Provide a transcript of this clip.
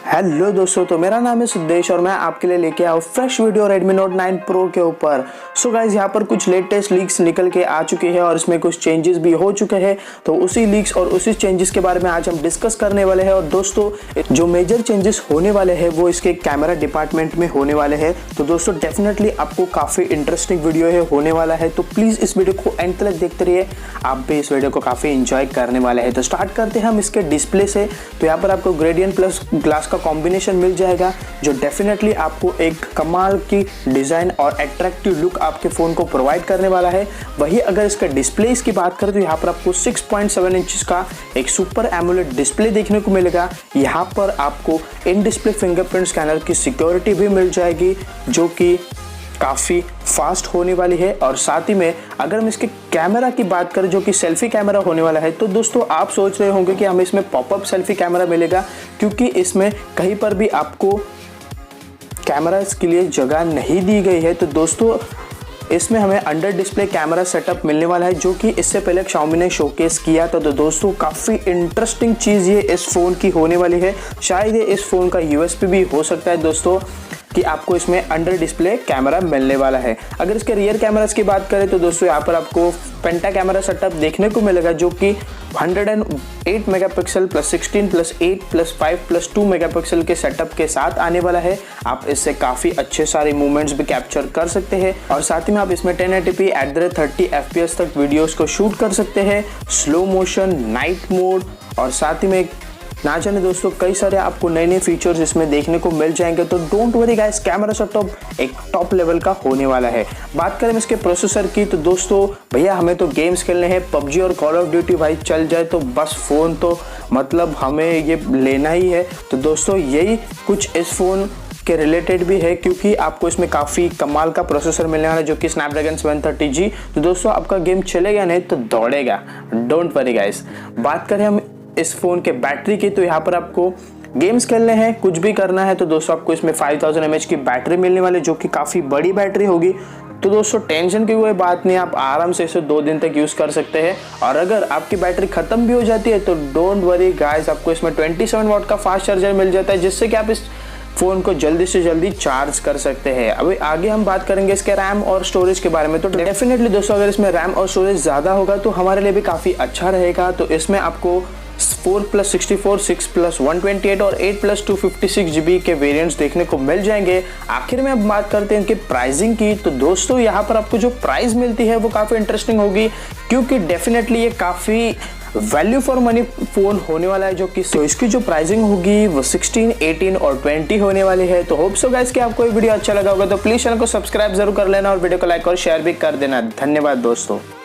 Hello दोस्तों, तो मेरा नाम है सिद्धेश और मैं आपके लिए लेके आया हूँ fresh video Redmi Note 9 Pro के ऊपर। सो गाइज यहाँ पर कुछ लेटेस्ट लीक्स निकल के आ चुके हैं और इसमें कुछ चेंजेस भी हो चुके हैं। तो उसी लीक्स और उसी चेंजेस के बारे में आज हम डिस्कस करने वाले हैं। और दोस्तों जो मेजर चेंजेस होने वाले हैं वो इसके कैमरा डिपार्टमेंट में होने वाले हैं। तो दोस्तों डेफिनेटली आपको काफ़ी इंटरेस्टिंग वीडियो है होने वाला है, तो प्लीज़ इस वीडियो को एंड तक देखते रहिए, आप भी इस वीडियो को काफ़ी इंजॉय करने वाले हैं। तो स्टार्ट करते हैं हम इसके डिस्प्ले से। तो यहाँ पर आपको ग्रेडियंट प्लस ग्लास का कॉम्बिनेशन मिल जाएगा जो डेफिनेटली आपको एक कमाल की डिज़ाइन और अट्रैक्टिव लुक आपके फ़ोन को प्रोवाइड करने वाला है। वही अगर इसका डिस्प्ले की बात करें तो यहाँ पर आपको 6.7 इंच का एक सुपर एमोलेड डिस्प्ले देखने को मिलेगा। यहाँ पर आपको इन डिस्प्ले फिंगरप्रिंट स्कैनर की सिक्योरिटी भी मिल जाएगी जो कि काफ़ी फास्ट होने वाली है। और साथ ही में अगर हम इसके कैमरा की बात करें जो कि सेल्फी कैमरा होने वाला है, तो दोस्तों आप सोच रहे होंगे कि हमें इसमें पॉपअप सेल्फी कैमरा मिलेगा, क्योंकि इसमें कहीं पर भी आपको कैमरा इसके लिए जगह नहीं दी गई है। तो दोस्तों इसमें हमें अंडर डिस्प्ले कैमरा सेटअप मिलने वाला है जो कि इससे पहले Xiaomi ने शोकेस किया था। तो दोस्तों काफ़ी इंटरेस्टिंग चीज़ ये इस फ़ोन की होने वाली है। शायद ये इस फ़ोन का यूएसपी भी हो सकता है दोस्तों कि आपको इसमें अंडर डिस्प्ले कैमरा मिलने वाला है। अगर इसके रियर कैमरास की बात करें तो दोस्तों यहाँ पर आपको पेंटा कैमरा सेटअप देखने को मिलेगा जो कि 108 megapixel plus 16 plus 8 plus 5 plus 2 megapixel के सेटअप के साथ आने वाला है। आप इससे काफ़ी अच्छे सारे मूवमेंट्स भी कैप्चर कर सकते हैं और साथ ही में आप इसमें 1080p @ 30 FPS तक वीडियोस को शूट कर सकते हैं, स्लो मोशन, नाइट मोड और साथ ही में ना जाने दोस्तों कई सारे आपको नए नए फीचर्स इसमें देखने को मिल जाएंगे। तो don't worry guys, camera setup एक टॉप लेवल का होने वाला है। बात करें इसके प्रोसेसर की तो दोस्तों भैया हमें तो गेम्स खेलने हैं, पबजी और कॉल ऑफ ड्यूटी भाई चल जाए तो बस फ़ोन तो मतलब हमें ये लेना ही है। तो दोस्तों यही कुछ इस फ़ोन के रिलेटेड भी है, क्योंकि आपको इसमें काफ़ी कमाल का प्रोसेसर मिलने वाला है जो कि स्नैपड्रैगन 730G। तो दोस्तों आपका गेम चलेगा नहीं तो दौड़ेगा, डोंट वरी गाइस। बात करें हम इस फ़ोन के बैटरी की तो यहाँ पर आपको गेम्स खेलने हैं, कुछ भी करना है तो दोस्तों आपको इसमें 5000 mAh की बैटरी मिलने वाली जो कि काफ़ी बड़ी बैटरी होगी। तो दोस्तों टेंशन की कोई बात नहीं, आप आराम से इसे 2 दिन तक यूज़ कर सकते हैं। और अगर आपकी बैटरी ख़त्म भी हो जाती है तो डोंट वरी गाइस, आपको इसमें 27 वाट का फास्ट चार्जर मिल जाता है जिससे कि आप इस फ़ोन को जल्दी से जल्दी चार्ज कर सकते हैं। अभी आगे हम बात करेंगे इसके रैम और स्टोरेज के बारे में। तो डेफिनेटली दोस्तों अगर इसमें रैम और स्टोरेज ज़्यादा होगा तो हमारे लिए भी काफ़ी अच्छा रहेगा। तो इसमें आपको 4+64, 6+128 और 8+256 GB के वेरिएंट्स देखने को मिल जाएंगे। आखिर में अब बात करते हैं इनकी प्राइसिंग की। तो दोस्तों यहाँ पर आपको जो प्राइस मिलती है वो काफ़ी इंटरेस्टिंग होगी, क्योंकि डेफिनेटली ये काफ़ी वैल्यू फॉर मनी फ़ोन होने वाला है जो कि तो इसकी जो प्राइसिंग होगी वो 16, 18 और 20 होने वाली है। तो होप सो गाइस कि आपको ये वीडियो अच्छा लगा होगा, तो प्लीज़ चैनल को सब्सक्राइब जरूर कर लेना और वीडियो को लाइक और शेयर भी कर देना। धन्यवाद दोस्तों।